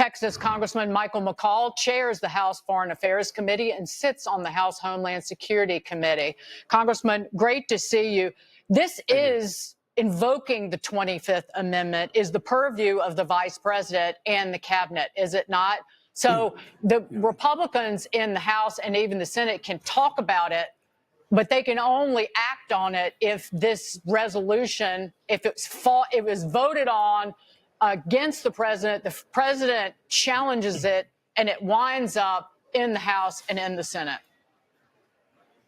Texas Congressman Michael McCaul chairs the House Foreign Affairs Committee and sits on the House Homeland Security Committee. Congressman, great to see you. This is invoking the 25th Amendment is the purview of the vice president and the cabinet, is it not? So the Republicans in the House and even the Senate can talk about it, but they can only act on it if this resolution, if it was voted on against the president challenges it, and it winds up in the House and in the Senate.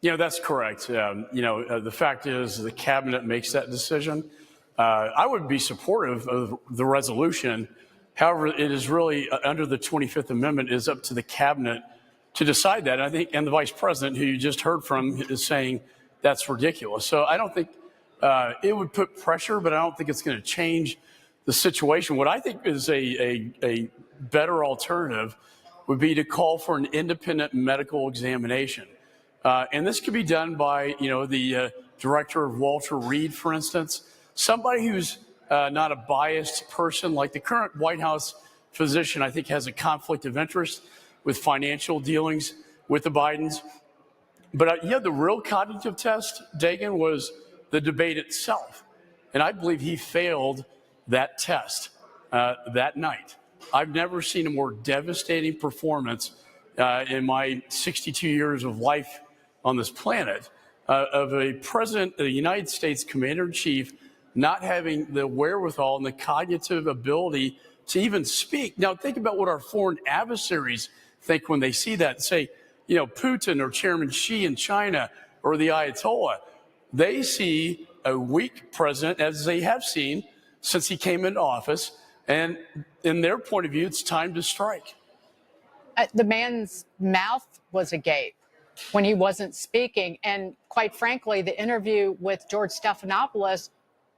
That's correct. The fact is the cabinet makes that decision. I would be supportive of the resolution. However, it is really under the 25th Amendment is up to the cabinet to decide that. And the vice president, who you just heard from, is saying that's ridiculous. So I don't think it would put pressure, but I don't think it's going to change the situation. What I think is a better alternative would be to call for an independent medical examination. And this could be done by, the director of Walter Reed, for instance, somebody who's not a biased person. Like the current White House physician, I think, has a conflict of interest with financial dealings with the Bidens. But the real cognitive test, Dagan, was the debate itself. And I believe he failed that test that night. I've never seen a more devastating performance in my 62 years of life on this planet of a president of the United States, commander-in-chief, not having the wherewithal and the cognitive ability to even speak. Now, think about what our foreign adversaries think when they see that. Say, Putin or Chairman Xi in China or the Ayatollah. They see a weak president, as they have seen since he came into office, and in their point of view, it's time to strike. The man's mouth was agape when he wasn't speaking. And quite frankly, the interview with George Stephanopoulos,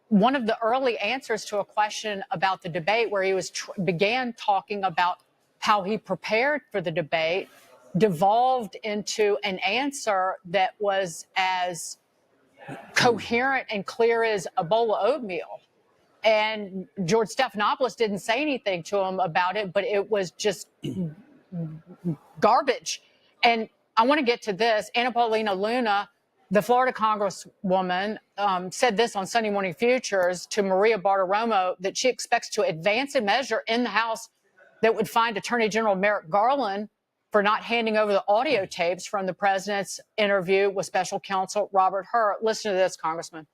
one of the early answers to a question about the debate where he began talking about how he prepared for the debate, devolved into an answer that was as coherent and clear as a bowl of oatmeal. And George Stephanopoulos didn't say anything to him about it, but it was just garbage. And I want to get to this. Anna Paulina Luna, the Florida Congresswoman, said this on Sunday Morning Futures to Maria Bartiromo, that she expects to advance a measure in the House that would find Attorney General Merrick Garland for not handing over the audio tapes from the president's interview with special counsel Robert Hur. Listen to this, Congressman.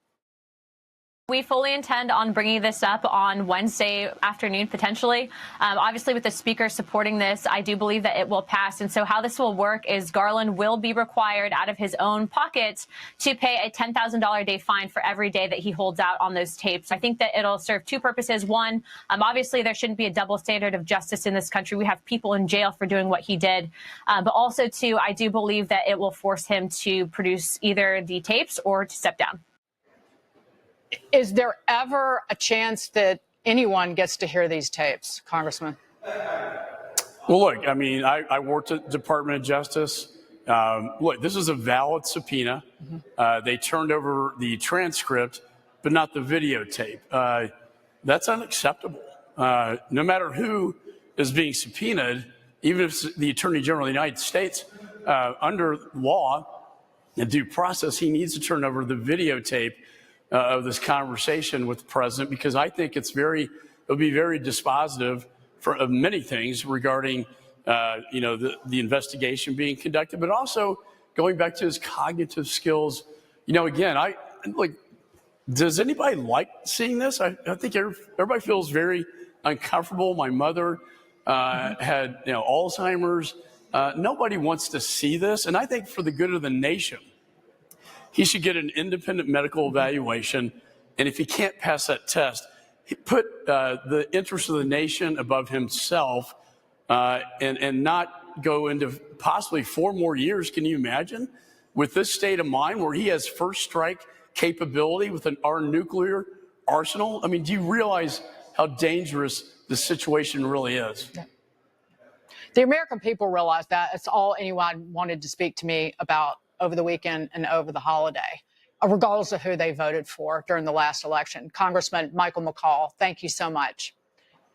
We fully intend on bringing this up on Wednesday afternoon, potentially. Obviously, with the speaker supporting this, I do believe that it will pass. And so how this will work is Garland will be required out of his own pocket to pay a $10,000 a day fine for every day that he holds out on those tapes. I think that it'll serve two purposes. One, obviously, there shouldn't be a double standard of justice in this country. We have people in jail for doing what he did. But also, two, I do believe that it will force him to produce either the tapes or to step down. Is there ever a chance that anyone gets to hear these tapes, Congressman? Well, look, I worked at the Department of Justice. Look, this is a valid subpoena. They turned over the transcript, but not the videotape. That's unacceptable. No matter who is being subpoenaed, even if it's the Attorney General of the United States, under law and due process, he needs to turn over the videotape of this conversation with the president, because I think it'll be very dispositive of many things regarding, the investigation being conducted, but also going back to his cognitive skills. Again, does anybody like seeing this? I think everybody feels very uncomfortable. My mother had, Alzheimer's. Nobody wants to see this. And I think for the good of the nation, he should get an independent medical evaluation. And if he can't pass that test, he put the interest of the nation above himself and not go into possibly 4 more years. Can you imagine? With this state of mind where he has first strike capability with our nuclear arsenal? Do you realize how dangerous this situation really is? Yeah. The American people realize that. It's all anyone wanted to speak to me about over the weekend and over the holiday, regardless of who they voted for during the last election. Congressman Michael McCaul, thank you so much.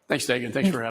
Thanks, Dagan. Thanks for having me.